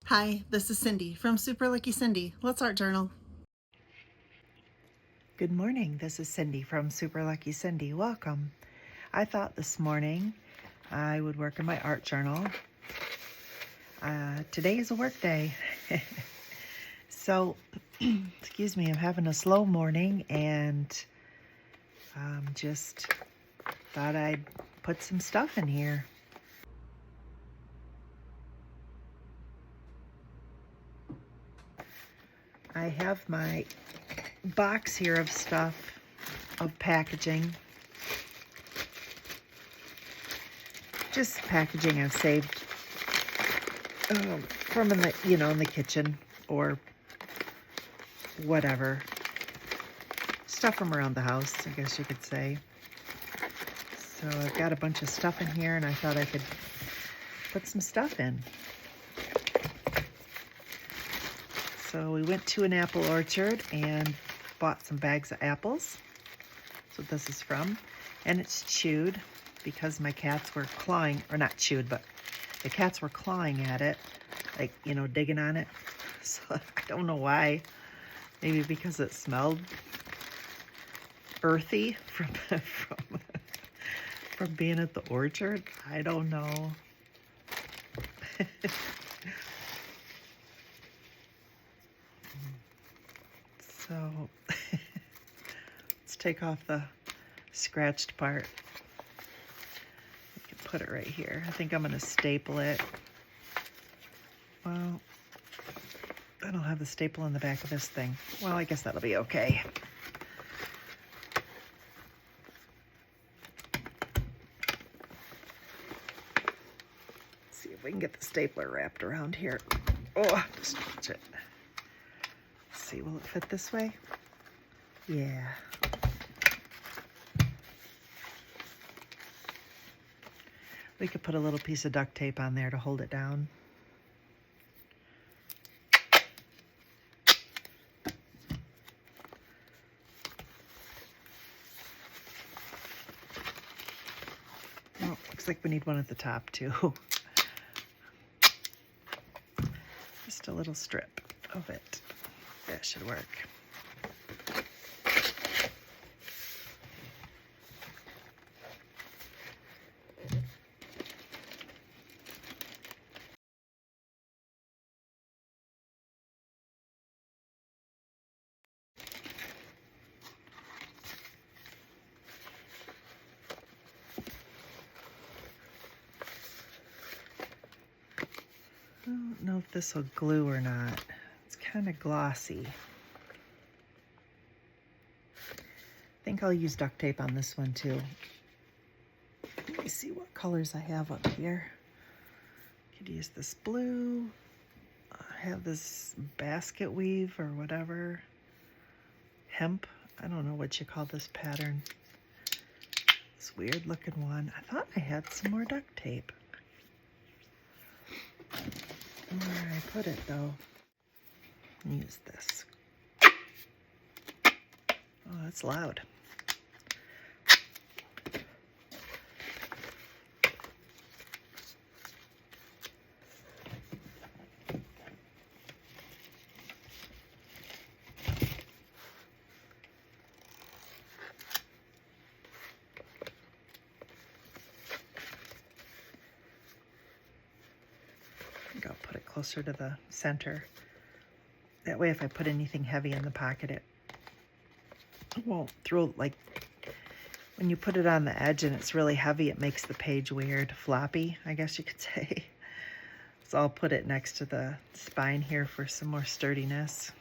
Hi, this is Cindy from Super Lucky Cindy. Let's Art Journal. Good morning. This is Cindy from Super Lucky Cindy. Welcome. I thought this morning I would work in my art journal. Today is a work day. So, excuse me, I'm having a slow morning and just thought I'd put some stuff in here. I have my box here of stuff, of packaging. Just packaging I've saved from in the kitchen or whatever. Stuff from around the house, I guess you could say. So I've got a bunch of stuff in here and I thought I could put some stuff in. So we went to an apple orchard and bought some bags of apples. That's what this is from. And it's chewed because my cats were clawing, or not chewed, but the cats were clawing at it, like, digging on it. So I don't know why. Maybe because it smelled earthy from being at the orchard. I don't know. So let's take off the scratched part. I can put it right here. I think I'm going to staple it. Well, I don't have the staple in the back of this thing. Well, I guess that'll be okay. Let's see if we can get the stapler wrapped around here. Oh, just watch it. Let's see, will it fit this way? Yeah. We could put a little piece of duct tape on there to hold it down. Oh, looks like we need one at the top too. Just a little strip of it. That should work. I don't know if this will glue or not. It's kind of glossy. I think I'll use duct tape on this one too. Let me see what colors I have up here. Could use this blue. I have this basket weave or whatever. Hemp. I don't know what you call this pattern. This weird looking one. I thought I had some more duct tape. Where I put it though. Use this. Oh, that's loud. I think I'll put it closer to the center. That way if I put anything heavy in the pocket, it won't throw, like when you put it on the edge and it's really heavy, it makes the page weird, floppy, I guess you could say. So I'll put it next to the spine here for some more sturdiness.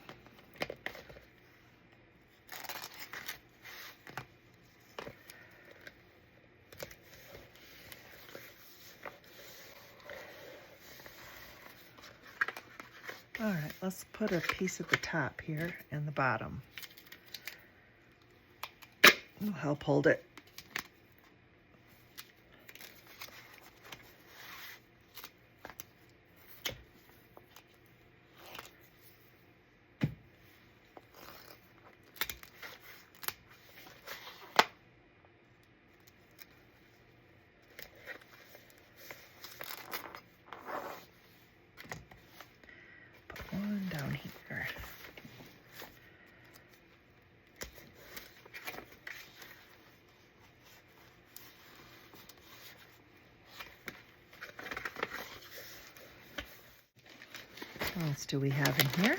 All right, let's put a piece at the top here and the bottom. It'll help hold it. down here. What else do we have in here?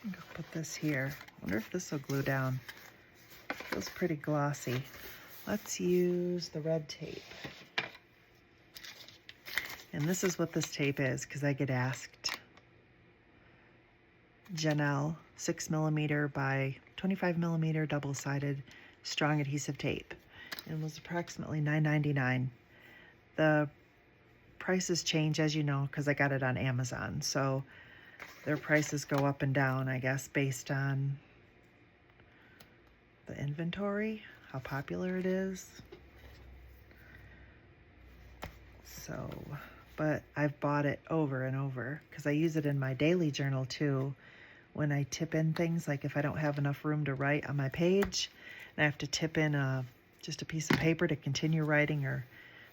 I'm gonna put this here. I wonder if this will glue down. Feels pretty glossy. Let's use the red tape. And this is what this tape is, because I get asked. Janelle 6mm by 25mm double-sided strong adhesive tape. And it was approximately $9.99. The prices change, as you know, because I got it on Amazon. So their prices go up and down, I guess, based on the inventory, how popular it is. So, but I've bought it over and over because I use it in my daily journal too. When I tip in things, like if I don't have enough room to write on my page, and I have to tip in just a piece of paper to continue writing or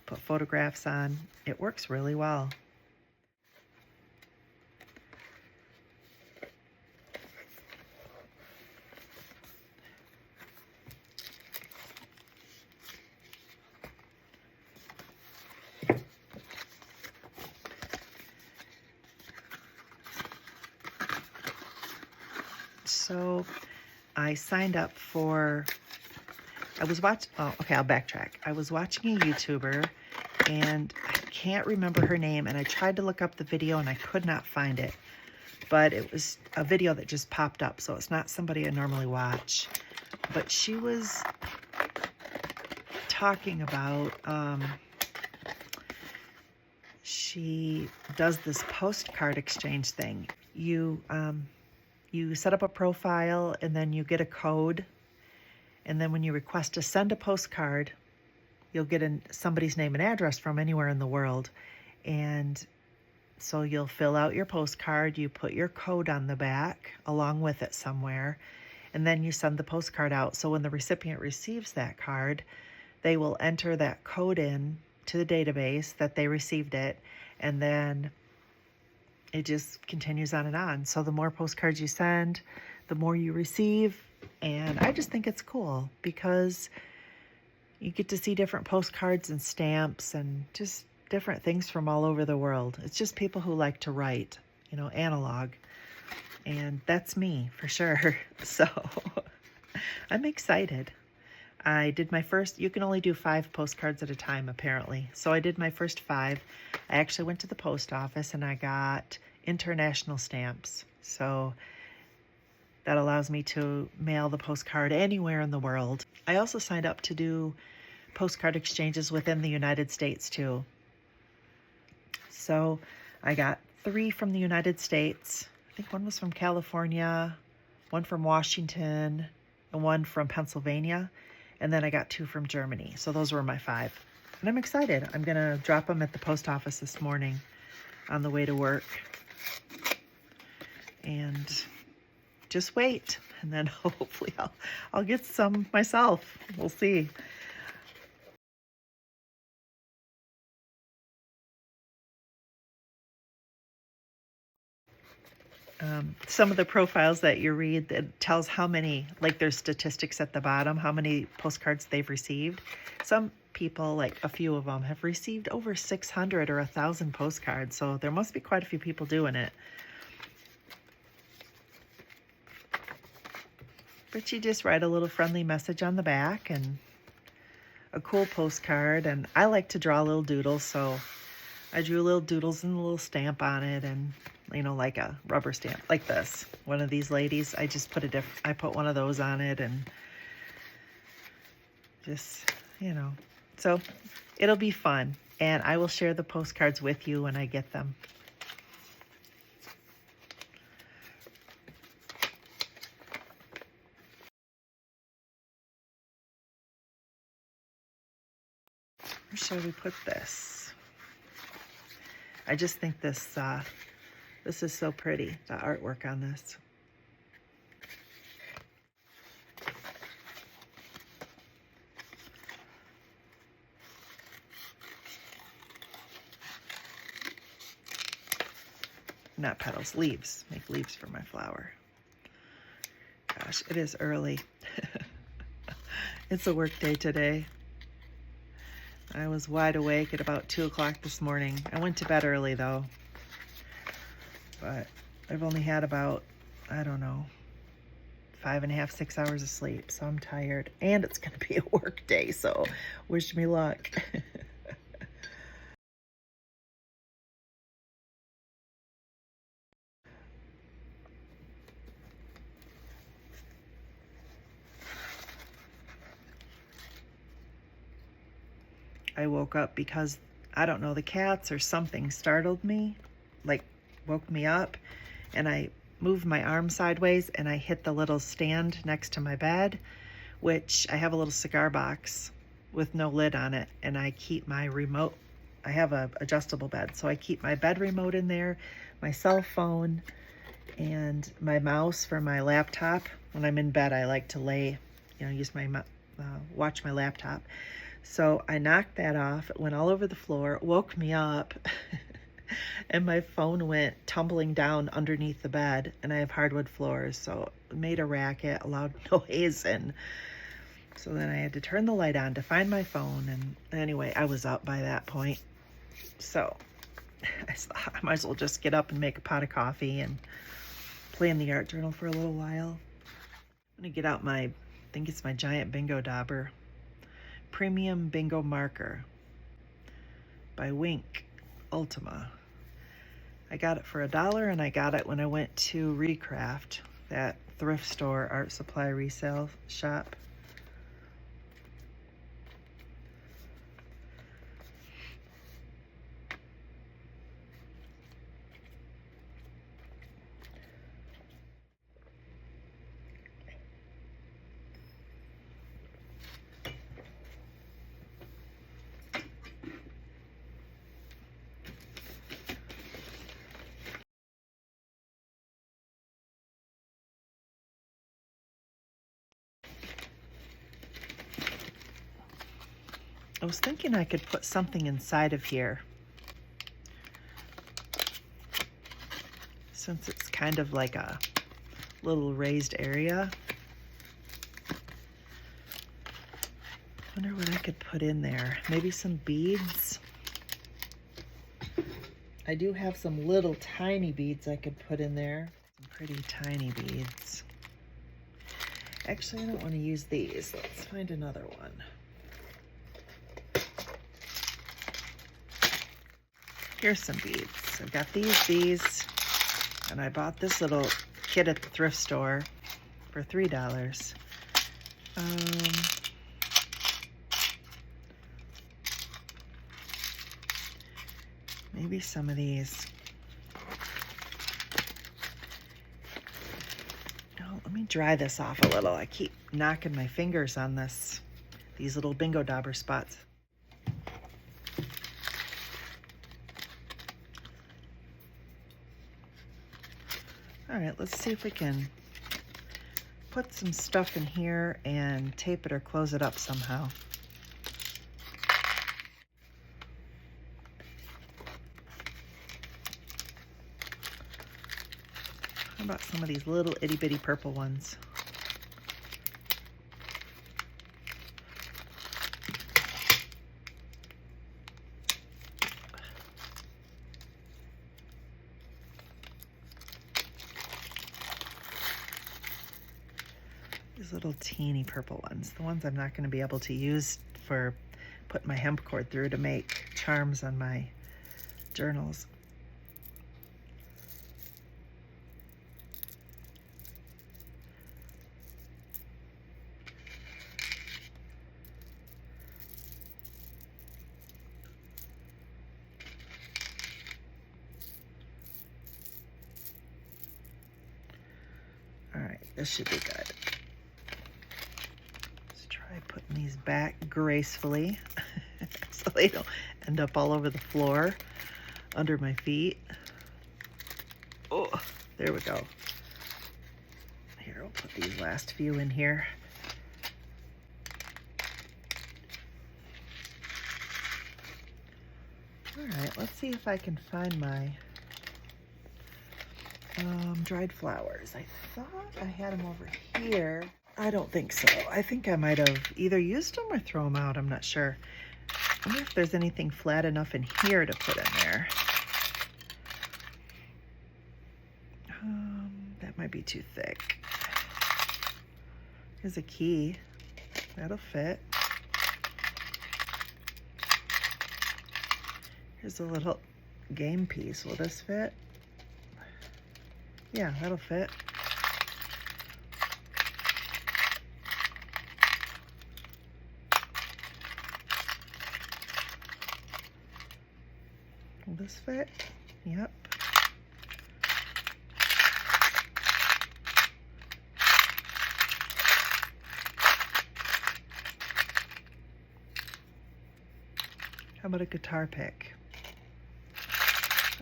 put photographs on, it works really well. So I signed up for, I'll backtrack. I was watching a YouTuber and I can't remember her name, and I tried to look up the video and I could not find it, but it was a video that just popped up, so it's not somebody I normally watch. But she was talking about, she does this postcard exchange thing. You set up a profile and then you get a code, and then when you request to send a postcard, you'll get somebody's name and address from anywhere in the world. And so you'll fill out your postcard, you put your code on the back along with it somewhere, and then you send the postcard out. So when the recipient receives that card, they will enter that code in to the database that they received it, and then it just continues on and on. So the more postcards you send, the more you receive. And I just think it's cool because you get to see different postcards and stamps and just different things from all over the world. It's just people who like to write, you know, analog. And that's me for sure. So I'm excited. I did my first, you can only do 5 postcards at a time apparently. So I did my first 5. I actually went to the post office and I got international stamps. So that allows me to mail the postcard anywhere in the world. I also signed up to do postcard exchanges within the United States too. So I got 3 from the United States. I think one was from California, one from Washington, and one from Pennsylvania. And then I got 2 from Germany. So those were my 5. And I'm excited. I'm going to drop them at the post office this morning on the way to work. And just wait. And then hopefully I'll get some myself. We'll see. Some of the profiles that you read, that tells how many, like there's statistics at the bottom, how many postcards they've received. Some people, like a few of them, have received over 600 or 1,000 postcards. So there must be quite a few people doing it. But you just write a little friendly message on the back and a cool postcard. And I like to draw little doodles, so I drew little doodles and a little stamp on it, and you know, like a rubber stamp, like this. One of these ladies, I just put I put one of those on it, and just, you know. So it'll be fun, and I will share the postcards with you when I get them. Where shall we put this? I just think this is so pretty, the artwork on this. Not petals, leaves. Make leaves for my flower. Gosh, it is early. It's a work day today. I was wide awake at about 2 o'clock this morning. I went to bed early though. But I've only had about, I don't know, 5.5, 6 hours of sleep. So I'm tired. And it's going to be a work day, so wish me luck. I woke up because, I don't know, the cats or something startled me, like woke me up, and I moved my arm sideways and I hit the little stand next to my bed, which I have a little cigar box with no lid on it, and I keep my remote. I have a adjustable bed, so I keep my bed remote in there, my cell phone, and my mouse for my laptop. When I'm in bed, I like to lay, you know, use my watch my laptop. So I knocked that off. It went all over the floor, woke me up, and my phone went tumbling down underneath the bed, and I have hardwood floors, so it made a racket, a loud noise, and so then I had to turn the light on to find my phone, and anyway, I was up by that point. So I thought I might as well just get up and make a pot of coffee and play in the art journal for a little while. I'm gonna get out my, I think it's my giant bingo dauber. Premium Bingo Marker by Wink Ultima. I got it for $1, and I got it when I went to Recraft, that thrift store art supply resale shop. I was thinking I could put something inside of here, since it's kind of like a little raised area. I wonder what I could put in there. Maybe some beads. I do have some little tiny beads I could put in there. Some pretty tiny beads. Actually, I don't want to use these. Let's find another one. Here's some beads. I've got these, and I bought this little kit at the thrift store for $3. Maybe some of these. No, let me dry this off a little. I keep knocking my fingers on these little bingo dauber spots. All right, let's see if we can put some stuff in here and tape it or close it up somehow. How about some of these little itty bitty purple ones? These little teeny purple ones, the ones I'm not going to be able to use for putting my hemp cord through to make charms on my journals. This should be good. Let's try putting these back gracefully so they don't end up all over the floor under my feet. Oh, there we go. Here, I'll put these last few in here. All right, let's see if I can find my dried flowers. I thought I had them over here. I don't think so. I think I might have either used them or thrown them out. I'm not sure. I wonder if there's anything flat enough in here to put in there. That might be too thick. Here's a key. That'll fit. Here's a little game piece. Will this fit? Yeah, that'll fit. Will this fit? Yep. How about a guitar pick?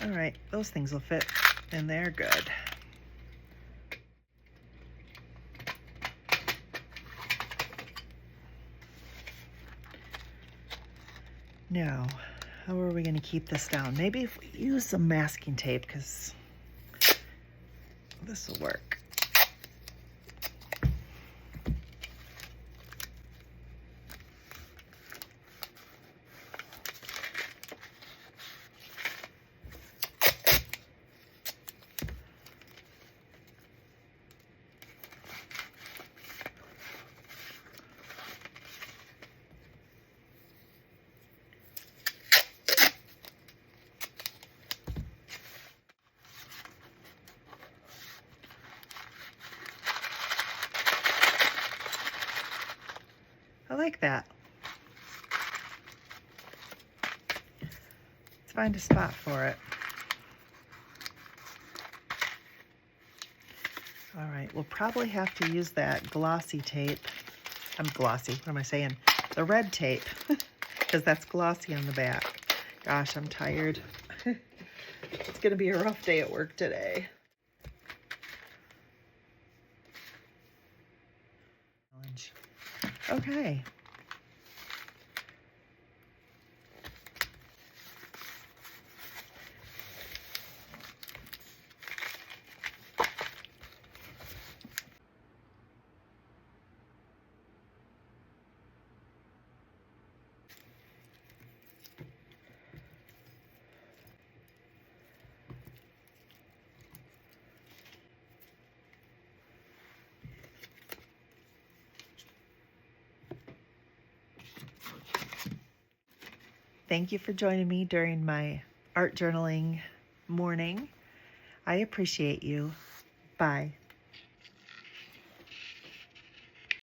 All right, those things will fit in there good. Now, how are we going to keep this down? Maybe if we use some masking tape, because this will work. I like that. Let's find a spot for it. All right, we'll probably have to use that glossy tape. Glossy, what am I saying? The red tape, because that's glossy on the back. Gosh, I'm tired. It's gonna be a rough day at work today. Okay. Thank you for joining me during my art journaling morning. I appreciate you. Bye.